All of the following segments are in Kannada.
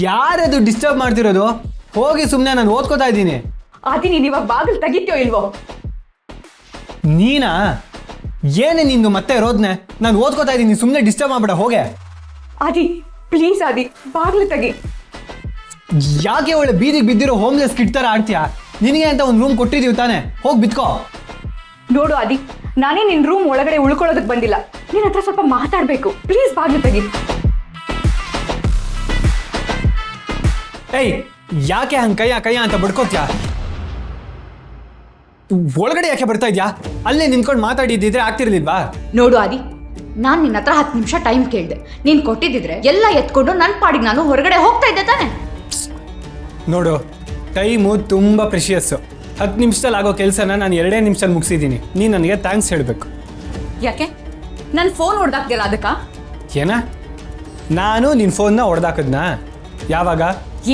ಯಾರದು ಡಿಸ್ಟರ್ಬ್ ಮಾಡ್ತಿರೋದು? ಹೋಗಿ ಸುಮ್ಮನೆ ನಾನು ಓದ್ಕೋತಾ ಇದ್ದೀನಿ. ಆದಿ ನೀನು ಇವಾಗ ಬಾಗಿಲು ತೆಗಿತೀಯೋ ಇಲ್ವೋ? ನೀನಾ? ಏನೇ ನಿಂದು ಮತ್ತೆ ರೋದ್ನೆ? ನಾನು ಓದ್ಕೋತಾ ಇದ್ದೀನಿ, ಸುಮ್ಮನೆ ಡಿಸ್ಟರ್ಬ್ ಮಾಡ್ಬೇಡ. ಹೋಗೆ. ಆದಿ ಪ್ಲೀಸ್ ಆದಿ ಬಾಗಿಲು ತೆಗಿ. ಯಾಕೆ ಒಳ್ಳೆ ಬೀದಿಗೆ ಬಿದ್ದಿರೋ ಹೋಮ್ಲೆಸ್ ಕಿಡ್ ಥರ ಆಡ್ತೀಯಾ? ನಿನಗೆ ಅಂತ ಒಂದು ರೂಮ್ ಕೊಟ್ಟಿದ್ದೀವಿ ತಾನೆ, ಹೋಗಿ ಬಿತ್ಕೋ. ನೋಡು ಆದಿ, ನಾನೇ ನಿನ್ನ ರೂಮ್ ಒಳಗಡೆ ಉಳ್ಕೊಳ್ಳೋದಕ್ಕೆ ಬಂದಿಲ್ಲ, ನಿನ್ನ ಹತ್ರ ಸ್ವಲ್ಪ ಮಾತಾಡಬೇಕು. ಪ್ಲೀಸ್ ಬಾಗಿಲು ತೆಗಿ. ಏಯ್, ಯಾಕೆ ಹಂಗೆ ಕೈಯ ಅಂತ ಬಡ್ಕೋತ್ಯಾ? ಒಳಗಡೆ ಯಾಕೆ ಬರ್ತಾ ಇದ್ಯಾ? ಅಲ್ಲೇ ನಿಂತ್ಕೊಂಡು ಮಾತಾಡಿದ್ದಿದ್ರೆ ಆಗ್ತಿರ್ಲಿಲ್ವಾ? ನೋಡು ಆದಿ, ನಾನು ನಿನ್ನ ಹತ್ರ 10 ನಿಮಿಷ ಟೈಮ್ ಕೇಳಿದೆ. ನೀನು ಕೊಟ್ಟಿದ್ದಿದ್ರೆ ಎಲ್ಲ ಎತ್ಕೊಂಡು ನನ್ನ ಪಾಡಿಗೆ ನಾನು ಹೊರಗಡೆ ಹೋಗ್ತಾ ಇದ್ದೆ ತಾನೆ. ನೋಡು, ಟೈಮು ತುಂಬ ಪ್ರೆಷಿಯಸ್ಸು. 10 ನಿಮಿಷದಲ್ಲಿ ಆಗೋ ಕೆಲಸನ ನಾನು 2 ನಿಮಿಷದಲ್ಲಿ ಮುಗಿಸಿದ್ದೀನಿ. ನೀನು ನನಗೆ ಥ್ಯಾಂಕ್ಸ್ ಹೇಳಬೇಕು. ಯಾಕೆ? ನನ್ನ ಫೋನ್ ಹೊಡೆದಾಕ್ತಿಲ್ಲ ಅದಕ್ಕ? ಏನ? ನಾನು ನಿನ್ನ ಫೋನ್ನ ಹೊಡೆದಾಕದ್ನಾ? ಯಾವಾಗ?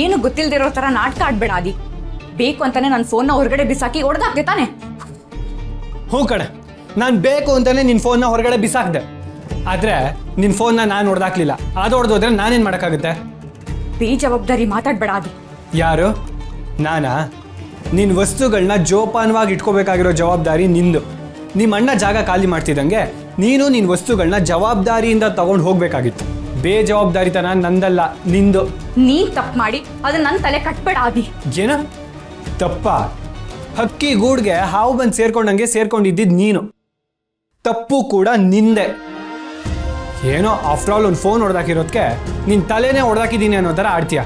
ಏನು ಗೊತ್ತಿಲ್ದಿರೋ ಥರ ನಾಟಕ ಆಡ್ಬೇಡ ಆದಿ. ಬೇಕು ಅಂತಾನೆ ನನ್ನ ಫೋನ್ನ ಹೊರಗಡೆ ಬಿಸಾಕಿ ಹೊಡೆದಾಕ್ದೆ ತಾನೆ? ಹ್ಞೂ ಕಣೆ, ನಾನು ಬೇಕು ಅಂತಾನೆ ನಿನ್ನ ಫೋನ್ನ ಹೊರಗಡೆ ಬಿಸಾಕ್ದೆ. ಆದರೆ ನಿನ್ನ ಫೋನ್ನ ನಾನು ಹೊಡೆದಾಕ್ಲಿಲ್ಲ. ಅದು ಹೊಡೆದೋದ್ರೆ ನಾನೇನು ಮಾಡೋಕ್ಕಾಗುತ್ತೆ? ಬೇಜವಾಬ್ದಾರಿ ಮಾತಾಡ್ಬೇಡ ಆದಿ. ಯಾರು? ನಾನಾ? ನಿನ್ನ ವಸ್ತುಗಳನ್ನ ಜೋಪಾನವಾಗಿ ಇಟ್ಕೋಬೇಕಾಗಿರೋ ಜವಾಬ್ದಾರಿ ನಿಂದು. ನಿಮ್ಮ ಅಣ್ಣ ಜಾಗ ಖಾಲಿ ಮಾಡ್ತಿದ್ದಂಗೆ ನೀನು ನಿನ್ನ ವಸ್ತುಗಳನ್ನ ಜವಾಬ್ದಾರಿಯಿಂದ ತಗೊಂಡು ಹೋಗ್ಬೇಕಾಗಿತ್ತು. ಬೇಜವಾಬ್ದಾರಿತನ ನಂದಲ್ಲ, ನಿಂದು. ನೀನ್ ತಪ್ಪು ಮಾಡಿ ಅದನ್ನ ನನ್ನ ತಲೆ ಕಟ್ಬೇಡ ಆದಿ. ಏನ ತಪ್ಪ? ಹಕ್ಕಿ ಗೂಡ್ಗೆ ಹಾವು ಬಂದು ಸೇರ್ಕೊಂಡಂಗೆ ಸೇರ್ಕೊಂಡಿದ್ದಿದ್ದು ನೀನು. ತಪ್ಪು ಕೂಡ ನಿಂದೆ. ಏನೋ ಆಫ್ಟರ್ ಆಲ್ ಒಂದು ಫೋನ್ ಹೊಡೆದಾಕಿರೋದಕ್ಕೆ ನಿನ್ನ ತಲೆನೇ ಹೊಡೆದಾಕಿದ್ದೀನಿ ಅನ್ನೋ ಥರ ಆಡ್ತೀಯ.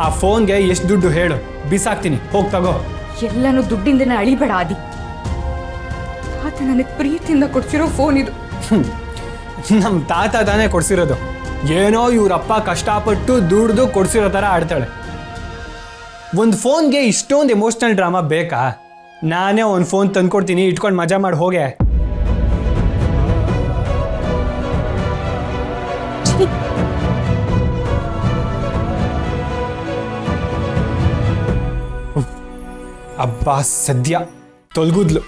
ಆ ಫೋನ್ಗೆ ಎಷ್ಟು ದುಡ್ಡು ಹೇಳು, ಬಿಸಾಕ್ತೀನಿ, ಹೋಗಿ ತಗೋ. ಎಲ್ಲನೂ ದುಡ್ಡಿಂದನೇ ಅಳಿಬೇಡ ಆದಿ. ಆತ ನನಗೆ ಪ್ರೀತಿಯಿಂದ ಕೊಡ್ಸಿರೋ ಫೋನ್ ಇದು. ನಮ್ಮ ತಾತ ತಾನೇ ಕೊಡ್ಸಿರೋದು. ಏನೋ ಇವರಪ್ಪ ಕಷ್ಟಪಟ್ಟು ದುಡ್ದು ಕೊಡ್ಸಿರೋ ಥರ ಆಡ್ತಾಳೆ. ಒಂದು ಫೋನ್ಗೆ ಇಷ್ಟೊಂದು ಎಮೋಷ್ನಲ್ ಡ್ರಾಮಾ ಬೇಕಾ? ನಾನೇ ಒಂದು ಫೋನ್ ತಂದ್ಕೊಡ್ತೀನಿ, ಇಟ್ಕೊಂಡು ಮಜಾ ಮಾಡಿ ಹೋಗೆ. ಅಬ್ಬಾ ಸದ್ಯ ತೊಲ್ಗುದ್ಲು.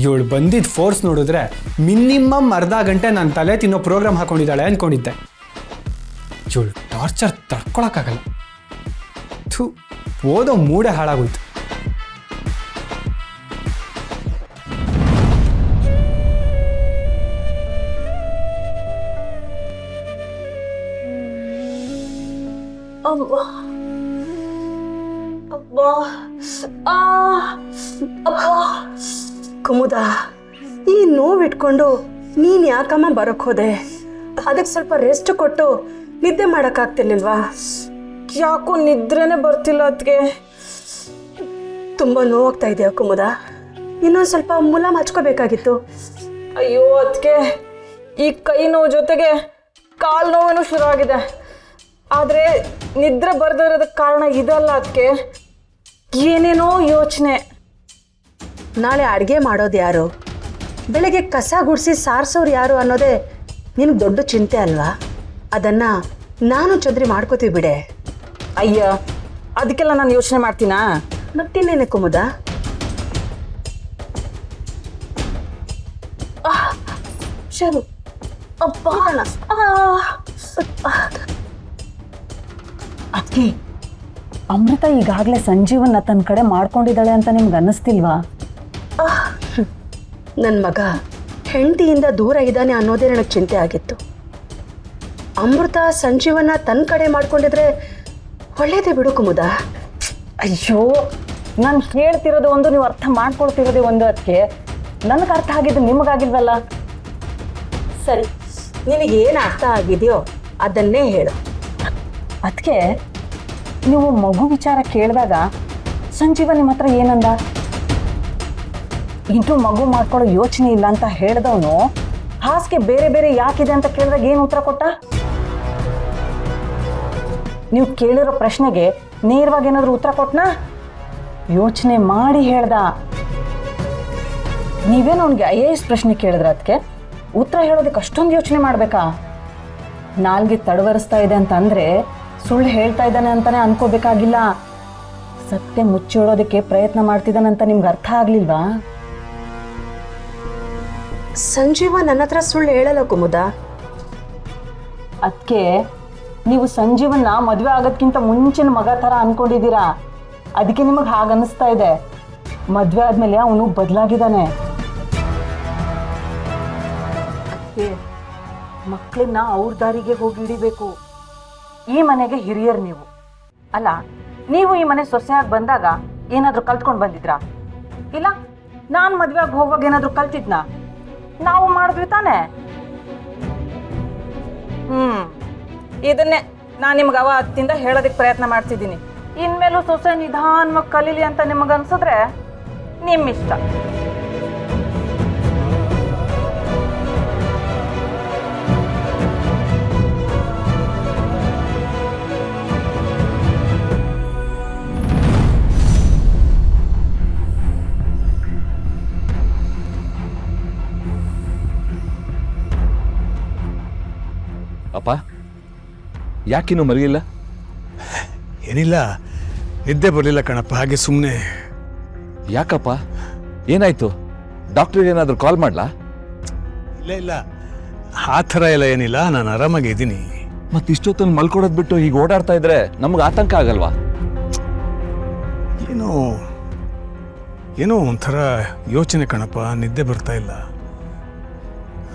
ಇವಳು ಬಂದಿದ್ದ ಫೋರ್ಸ್ ನೋಡಿದ್ರೆ ಮಿನಿಮಮ್ ಅರ್ಧ ಗಂಟೆ ನನ್ನ ತಲೆ ತಿನ್ನೋ ಪ್ರೋಗ್ರಾಮ್ ಹಾಕೊಂಡಿದ್ದಾಳೆ ಅಂದ್ಕೊಂಡಿದ್ದೆ. ಇವಳು ಟಾರ್ಚರ್ ತಡ್ಕೊಳಕ್ಕಾಗಲ್ಲ. ಥೂ, ಓದೋ ಮೂಡೆ ಹಾಳಾಗೋಯ್ತು. ಕುಮುದ, ಈ ನೋವಿಟ್ಕೊಂಡು ನೀನು ಯಾಕಮ್ಮ ಬರೋಕ್ಕೆ ಹೋದೆ? ಅದಕ್ಕೆ ಸ್ವಲ್ಪ ರೆಸ್ಟ್ ಕೊಟ್ಟು ನಿದ್ದೆ ಮಾಡೋಕ್ಕಾಗ್ತಿರ್ಲಿಲ್ವಾ? ಯಾಕೋ ನಿದ್ರೆನೇ ಬರ್ತಿಲ್ಲ ಅದಕ್ಕೆ. ತುಂಬ ನೋವಾಗ್ತಾ ಇದೆಯಾ ಕುಮುದ? ಇನ್ನೊಂದು ಸ್ವಲ್ಪ ಮುಲಾಮ್ ಹಚ್ಕೋಬೇಕಾಗಿತ್ತು. ಅಯ್ಯೋ ಅದಕ್ಕೆ ಈ ಕೈ ನೋವು ಜೊತೆಗೆ ಕಾಲು ನೋವೇನೂ ಶುರು ಆಗಿದೆ. ಆದರೆ ನಿದ್ರೆ ಬರ್ದಿರೋದಕ್ಕೆ ಕಾರಣ ಇದಲ್ಲ. ಅದಕ್ಕೆ ಏನೇನೋ ಯೋಚನೆ. ನಾಳೆ ಅಡುಗೆ ಮಾಡೋದು ಯಾರು? ಬೆಳಗ್ಗೆ ಕಸ ಗುಡಿಸಿ ಸಾರಿಸೋರು ಯಾರು ಅನ್ನೋದೇ ನಿನಗೆ ದೊಡ್ಡ ಚಿಂತೆ ಅಲ್ವಾ? ಅದನ್ನು ನಾನು ಚಂದ್ರಿ ಮಾಡ್ಕೋತೀವಿ ಬಿಡೆ. ಅಯ್ಯ, ಅದಕ್ಕೆಲ್ಲ ನಾನು ಯೋಚನೆ ಮಾಡ್ತೀನಾ? ಮತ್ತಿನ್ನೇನೆ ಕುಮುದ? ಶರು ಅಪ್ಪ. ಅದಕ್ಕೆ ಅಮೃತ ಈಗಾಗಲೇ ಸಂಜೀವನ್ನ ತನ್ನ ಕಡೆ ಮಾಡ್ಕೊಂಡಿದ್ದಾಳೆ ಅಂತ ನಿಮ್ಗೆ ಅನ್ನಿಸ್ತಿಲ್ವಾ? ನನ್ನ ಮಗ ಹೆಂಡತಿಯಿಂದ ದೂರ ಇದ್ದಾನೆ ಅನ್ನೋದೇ ನನಗೆ ಚಿಂತೆ ಆಗಿತ್ತು. ಅಮೃತ ಸಂಜೀವನ ತನ್ನ ಕಡೆ ಮಾಡ್ಕೊಂಡಿದ್ರೆ ಒಳ್ಳೇದೇ ಬಿಡು ಕುಮುದ. ಅಯ್ಯೋ, ನಾನು ಹೇಳ್ತಿರೋದು ಒಂದು, ನೀವು ಅರ್ಥ ಮಾಡ್ಕೊಳ್ತಿರೋದೇ ಒಂದು. ಅದಕ್ಕೆ ನನಗೆ ಅರ್ಥ ಆಗಿದ್ದು ನಿಮಗಾಗಿಲ್ವಲ್ಲ? ಸರಿ, ನಿನಗೇನು ಅರ್ಥ ಆಗಿದೆಯೋ ಅದನ್ನೇ ಹೇಳು. ಅದಕ್ಕೆ ನೀವು ಮಗು ವಿಚಾರ ಕೇಳಿದಾಗ ಸಂಜೀವ ನಿಮ್ಮ ಹತ್ರ ಏನಂದ? ಇನ್ನೂ ಮಗು ಮಾಡ್ಕೊಳ್ಳೋ ಯೋಚನೆ ಇಲ್ಲ ಅಂತ ಹೇಳಿದವನು ಹಾಸಿಗೆ ಬೇರೆ ಬೇರೆ ಯಾಕಿದೆ ಅಂತ ಕೇಳಿದಾಗ ಏನು ಉತ್ತರ ಕೊಟ್ಟ? ನೀವು ಕೇಳಿರೋ ಪ್ರಶ್ನೆಗೆ ನೇರವಾಗಿ ಏನಾದರೂ ಉತ್ತರ ಕೊಟ್ಟನಾ? ಯೋಚನೆ ಮಾಡಿ ಹೇಳ್ದ. ನೀವೇನು ಅವನಿಗೆ IAS ಪ್ರಶ್ನೆ ಕೇಳಿದ್ರೆ ಅದಕ್ಕೆ ಉತ್ತರ ಹೇಳೋದಕ್ಕೆ ಅಷ್ಟೊಂದು ಯೋಚನೆ ಮಾಡಬೇಕಾ? ನಾಲ್ಗೆ ತಡವರಿಸ್ತಾ ಇದೆ ಅಂತಂದರೆ ಸುಳ್ಳು ಹೇಳ್ತಾ ಇದ್ದಾನೆ ಅಂತಾನೆ ಅನ್ಕೋಬೇಕಾಗಿಲ್ಲ. ಸತ್ಯ ಮುಚ್ಚಿಡೋದಕ್ಕೆ ಪ್ರಯತ್ನ ಮಾಡ್ತಿದ್ದಾನಂತ ನಿಮ್ಗೆ ಅರ್ಥ ಆಗ್ಲಿಲ್ವಾ? ಸಂಜೀವ ನನ್ನ ಹತ್ರ ಸುಳ್ಳು ಹೇಳಲ್ಲ ಕುಮುದ. ಅದಕ್ಕೆ ನೀವು ಸಂಜೀವನ್ನ ಮದುವೆ ಆಗೋದ್ಕಿಂತ ಮುಂಚಿನ ಮಗ ಥರ ಅನ್ಕೊಂಡಿದ್ದೀರಾ. ಅದಕ್ಕೆ ನಿಮಗೆ ಹಾಗೆ ಅನ್ನಿಸ್ತಾ ಇದೆ. ಮದುವೆ ಆದಮೇಲೆ ಅವನು ಬದಲಾಗಿದ್ದಾನೆ. ಮಕ್ಕಳನ್ನ ಅವ್ರ ದಾರಿಗೆ ಹೋಗಿ ಹಿಡಿಬೇಕು. ಈ ಮನೆಗೆ ಹಿರಿಯರು ನೀವು ಅಲ್ಲ. ನೀವು ಈ ಮನೆ ಸೊಸೆಯಾಗಿ ಬಂದಾಗ ಏನಾದರೂ ಕಲ್ತ್ಕೊಂಡು ಬಂದಿದ್ರಾ? ಇಲ್ಲ ನಾನು ಮದುವೆಯಾಗಿ ಹೋಗುವಾಗ ಏನಾದರೂ ಕಲ್ತಿದ್ನಾ? ನಾವು ಮಾಡಿದ್ವಿ ತಾನೇ. ಇದನ್ನೇ ನಾನು ನಿಮ್ಗೆ ಅವತ್ತಿಂದ ಹೇಳೋದಕ್ಕೆ ಪ್ರಯತ್ನ ಮಾಡ್ತಿದ್ದೀನಿ. ಇನ್ಮೇಲೂ ಸೊಸೆ ನಿಧಾನವಾಗಿ ಕಲೀಲಿ ಅಂತ ನಿಮಗೆ ಅನ್ಸಿದ್ರೆ ನಿಮ್ಮಿಷ್ಟ. ಅಪ್ಪ ಯಾಕಿನ್ನೂ ಮಲಗಿಲ್ಲ? ಏನಿಲ್ಲ, ನಿದ್ದೆ ಬರಲಿಲ್ಲ ಕಣಪ್ಪ, ಹಾಗೆ ಸುಮ್ಮನೆ. ಯಾಕಪ್ಪ ಏನಾಯ್ತು? ಡಾಕ್ಟ್ರಿಗೆ ಏನಾದರೂ ಕಾಲ್ ಮಾಡ್ಲಾ? ಇಲ್ಲ ಇಲ್ಲ, ಆ ಥರ ಎಲ್ಲ ಏನಿಲ್ಲ, ನಾನು ಆರಾಮಾಗಿ ಇದ್ದೀನಿ. ಮತ್ತೆ ಇಷ್ಟೊತ್ತನ್ನು ಮಲ್ಕೊಡೋದು ಬಿಟ್ಟು ಹೀಗೆ ಓಡಾಡ್ತಾ ಇದ್ರೆ ನಮ್ಗೆ ಆತಂಕ ಆಗಲ್ವಾ? ಏನೋ ಏನೋ ಒಂಥರ ಯೋಚನೆ ಕಣಪ್ಪ, ನಿದ್ದೆ ಬರ್ತಾ ಇಲ್ಲ.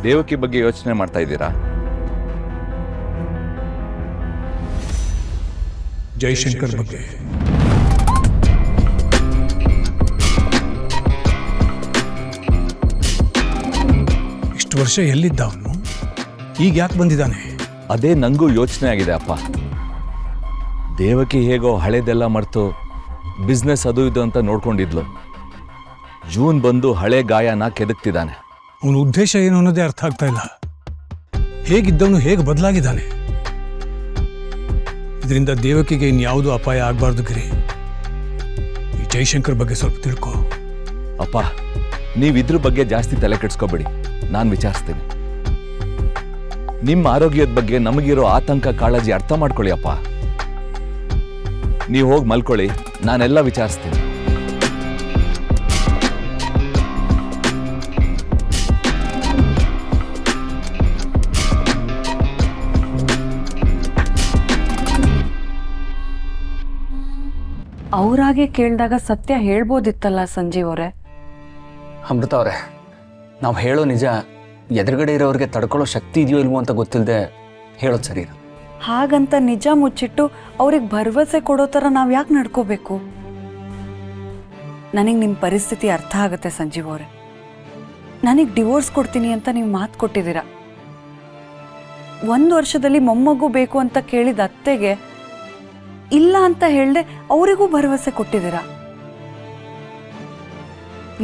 ದೇವಕಿ ಬಗ್ಗೆ ಯೋಚನೆ ಮಾಡ್ತಾ ಇದ್ದೀರಾ? ಜೈಶಂಕರ್ ಬಗ್ಗೆ. ಇಷ್ಟು ವರ್ಷ ಎಲ್ಲಿದ್ದ ಅವನು? ಈಗ ಯಾಕೆ ಬಂದಿದ್ದಾನೆ? ಅದೇ ನಂಗೂ ಯೋಚನೆ ಆಗಿದೆ ಅಪ್ಪ. ದೇವಕಿ ಹೇಗೋ ಹಳೇದೆಲ್ಲ ಮರೆತು ಬಿಸ್ನೆಸ್ ಅದು ಇದು ಅಂತ ನೋಡ್ಕೊಂಡಿದ್ಲು. ಜೂನ್ ಬಂದು ಹಳೆ ಗಾಯನ ಕೆದಕ್ತಿದ್ದಾನೆ. ಅವನ ಉದ್ದೇಶ ಏನು ಅನ್ನೋದೇ ಅರ್ಥ ಆಗ್ತಾ ಇಲ್ಲ. ಹೇಗಿದ್ದವನು ಹೇಗೆ ಬದಲಾಗಿದ್ದಾನೆ? ಇದರಿಂದ ದೇವಕಿಗೆ ಇನ್ಯಾವುದೂ ಅಪಾಯ ಆಗಬಾರ್ದು ಗಿರಿ. ಈ ಜೈಶಂಕರ್ ಬಗ್ಗೆ ಸ್ವಲ್ಪ ತಿಳ್ಕೊ. ಅಪ್ಪ ನೀವಿದ್ರ ಬಗ್ಗೆ ಜಾಸ್ತಿ ತಲೆ ಕೆಡಿಸ್ಕೋಬೇಡಿ, ನಾನು ವಿಚಾರಿಸ್ತೀನಿ. ನಿಮ್ಮ ಆರೋಗ್ಯದ ಬಗ್ಗೆ ನಮಗಿರೋ ಆತಂಕ ಕಾಳಜಿ ಅರ್ಥ ಮಾಡ್ಕೊಳ್ಳಿ ಅಪ್ಪ. ನೀವು ಹೋಗಿ ಮಲ್ಕೊಳ್ಳಿ, ನಾನೆಲ್ಲ ವಿಚಾರಿಸ್ತೀನಿ. ಅವರಾಗೆ ಕೇಳಿದಾಗ ಸತ್ಯ ಹೇಳ್ಬೋದಿತ್ತಲ್ಲ ಸಂಜೀವ್ ಅವರೇ. ಅಮೃತ ಅವರೇ, ನಾವು ಹೇಳೋ ನಿಜ ಎದುರುಗಡೆ ಇರೋರಿಗೆ ತಡ್ಕೊಳ್ಳೋ ಶಕ್ತಿ ಇದೆಯೋ ಇಲ್ವೋ ಅಂತ ಗೊತ್ತಿಲ್ಲದೆ ಹೇಳೋದು ಸರಿ. ಹಾಗಂತ ನಿಜ ಮುಚ್ಚಿಟ್ಟು ಅವ್ರಿಗೆ ಭರವಸೆ ಕೊಡೋ ಥರ ನಾವು ಯಾಕೆ ನಡ್ಕೋಬೇಕು? ನನಗೆ ನಿಮ್ಮ ಪರಿಸ್ಥಿತಿ ಅರ್ಥ ಆಗುತ್ತೆ ಸಂಜೀವ್ ಅವರೇ. ನನಗೆ ಡಿವೋರ್ಸ್ ಕೊಡ್ತೀನಿ ಅಂತ ನೀವು ಮಾತು ಕೊಟ್ಟಿದ್ದೀರಾ. 1 ವರ್ಷದಲ್ಲಿ ಮೊಮ್ಮಗು ಬೇಕು ಅಂತ ಕೇಳಿದ ಅತ್ತೆಗೆ ಇಲ್ಲ ಅಂತ ಹೇಳ್ದೆ ಅವರಿಗೂ ಭರವಸೆ ಕೊಟ್ಟಿದ್ದೀರಾ.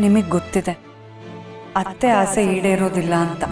ನಿಮಗೆ ಗೊತ್ತಿದೆ ಅತ್ತೆ ಆಸೆ ಈಡೇರೋದಿಲ್ಲ ಅಂತ.